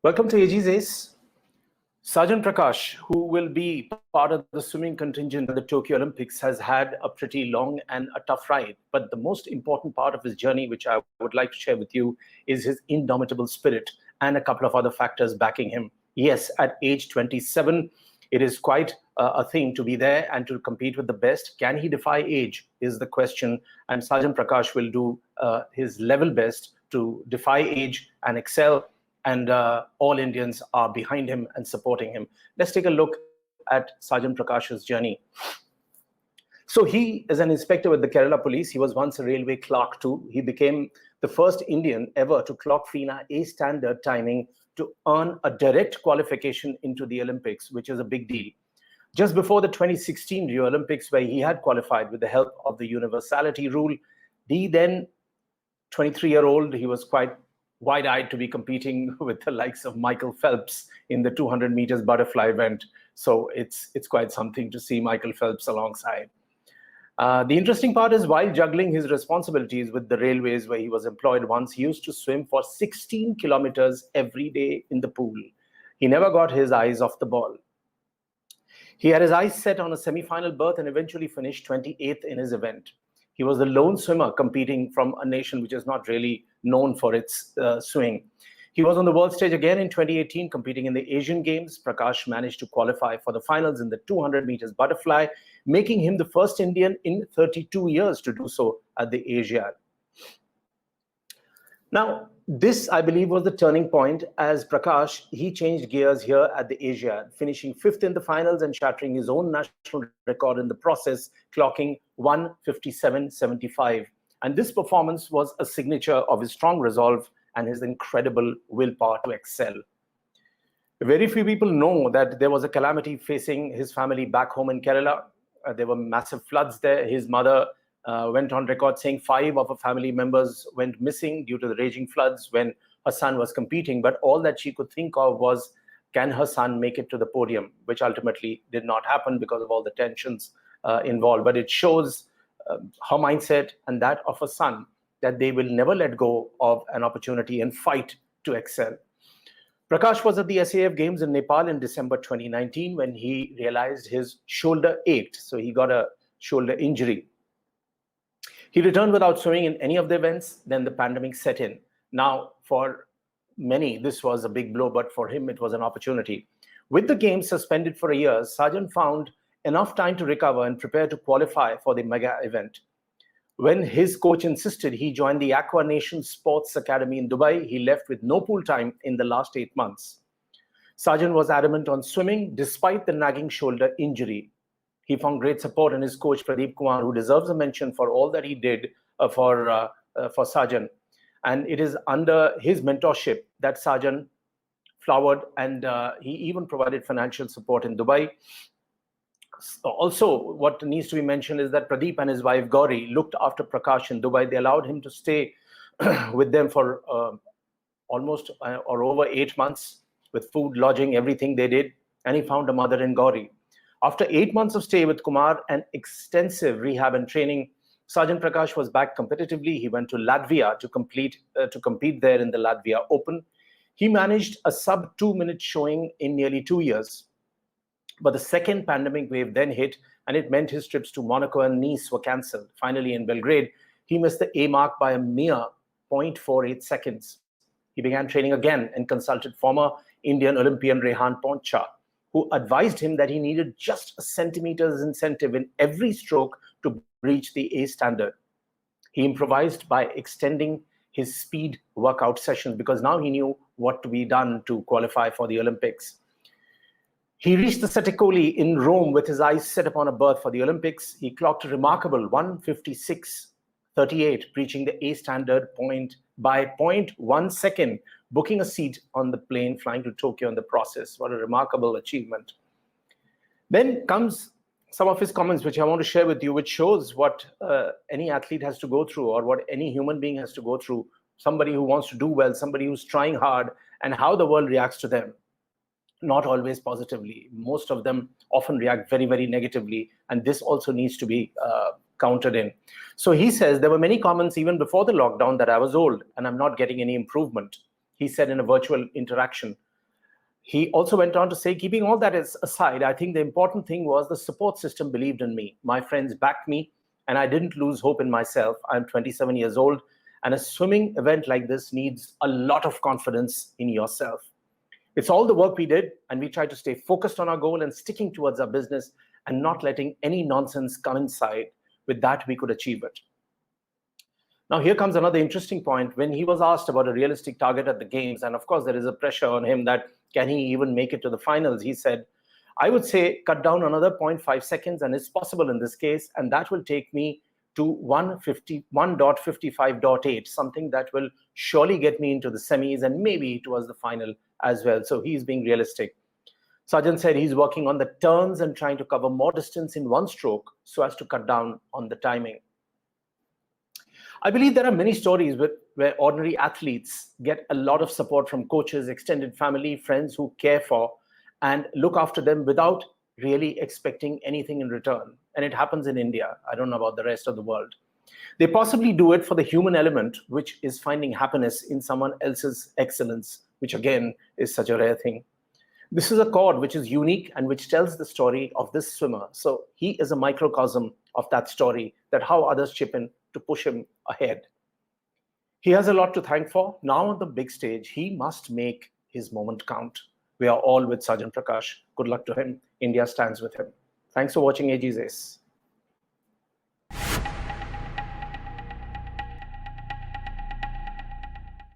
Welcome to AG's Ace. Sajan Prakash, who will be part of the swimming contingent at the Tokyo Olympics, has had a pretty long and a tough ride. But the most important part of his journey, which I would like to share with you, is his indomitable spirit and a couple of other factors backing him. Yes, at age 27, it is quite a thing to be there and to compete with the best. Can he defy age is the question. And Sajan Prakash will do his level best to defy age and excel. And all Indians are behind him and supporting him. Let's take a look at Sajan Prakash's journey. So he is an inspector with the Kerala Police. He was once a railway clerk too. He became the first Indian ever to clock FINA A standard timing to earn a direct qualification into the Olympics, which is a big deal. Just before the 2016 Rio Olympics, where he had qualified with the help of the universality rule, the then 23-year-old, he was quite wide-eyed to be competing with the likes of Michael Phelps in the 200 meters butterfly event. So it's quite something to see Michael Phelps alongside. The interesting part is, while juggling his responsibilities with the railways where he was employed once, he used to swim for 16 kilometers every day in the pool. He never got his eyes off the ball. He had his eyes set on a semi-final berth and eventually finished 28th in his event. He was the lone swimmer competing from a nation which is not really known for its swimming. He was on the world stage again in 2018, competing in the Asian Games. Prakash managed to qualify for the finals in the 200 meters butterfly, making him the first Indian in 32 years to do so at the Asiad. Now, this, I believe, was the turning point, as Prakash, he changed gears here at the Asiad, finishing 5th in the finals and shattering his own national record in the process, clocking 1:57.75. And this performance was a signature of his strong resolve and his incredible willpower to excel. Very few people know that there was a calamity facing his family back home in Kerala. There were massive floods there. His mother went on record saying 5 of her family members went missing due to the raging floods when her son was competing. But all that she could think of was, can her son make it to the podium, which ultimately did not happen because of all the tensions involved. But it shows her mindset and that of her son, that they will never let go of an opportunity and fight to excel. Prakash was at the SAF Games in Nepal in December 2019 when he realized his shoulder ached. So he got a shoulder injury. He returned without swimming in any of the events. Then the pandemic set in. Now, for many, this was a big blow, but for him, it was an opportunity. With the games suspended for a year, Sajan found enough time to recover and prepare to qualify for the mega event. When his coach insisted, he joined the Aqua Nation Sports Academy in Dubai. He left with no pool time in the last 8 months. Sajan was adamant on swimming despite the nagging shoulder injury. He found great support in his coach, Pradeep Kumar, who deserves a mention for all that he did for Sajan. And it is under his mentorship that Sajan flowered, and he even provided financial support in Dubai. Also, what needs to be mentioned is that Pradeep and his wife Gauri looked after Prakash in Dubai. They allowed him to stay with them for almost or over 8 months with food, lodging, everything they did. And he found a mother in Gauri. After 8 months of stay with Kumar and extensive rehab and training, Sajan Prakash was back competitively. He went to Latvia to compete there in the Latvia Open. He managed a sub 2-minute showing in nearly 2 years. But the second pandemic wave then hit, and it meant his trips to Monaco and Nice were cancelled. Finally, in Belgrade, he missed the A mark by a mere 0.48 seconds. He began training again and consulted former Indian Olympian Rehan Poncha, who advised him that he needed just a centimeter's incentive in every stroke to reach the A standard. He improvised by extending his speed workout sessions because now he knew what to be done to qualify for the Olympics. He reached the Settecoli in Rome with his eyes set upon a berth for the Olympics. He clocked a remarkable 1:56.38, reaching the A standard point by 0.1 second, booking a seat on the plane flying to Tokyo in the process. What a remarkable achievement. Then comes some of his comments, which I want to share with you, which shows what any athlete has to go through, or what any human being has to go through. Somebody who wants to do well, somebody who's trying hard, and how the world reacts to them. Not always positively. Most of them often react very, very negatively. And this also needs to be counted in. So he says, there were many comments even before the lockdown that I was old and I'm not getting any improvement. He said in a virtual interaction. He also went on to say, keeping all that aside, I think the important thing was the support system believed in me. My friends backed me, and I didn't lose hope in myself. I'm 27 years old, and a swimming event like this needs a lot of confidence in yourself. It's all the work we did, and we tried to stay focused on our goal and sticking towards our business and not letting any nonsense come inside. With that, we could achieve it. Now, here comes another interesting point. When he was asked about a realistic target at the games, and of course, there is a pressure on him that can he even make it to the finals, he said, I would say cut down another 0.5 seconds, and it's possible in this case, and that will take me to 1:55.8, something that will surely get me into the semis and maybe towards the final as well. So he's being realistic. Sajan said he's working on the turns and trying to cover more distance in one stroke so as to cut down on the timing. I believe there are many stories where ordinary athletes get a lot of support from coaches, extended family, friends who care for and look after them without really expecting anything in return. And it happens in India. I don't know about the rest of the world. They possibly do it for the human element, which is finding happiness in someone else's excellence, which again is such a rare thing. This is a chord which is unique and which tells the story of this swimmer. So he is a microcosm of that story, that how others chip in to push him ahead. He has a lot to thank for. Now on the big stage, he must make his moment count. We are all with Sajan Prakash. Good luck to him. India stands with him. Thanks for watching AG's Ace.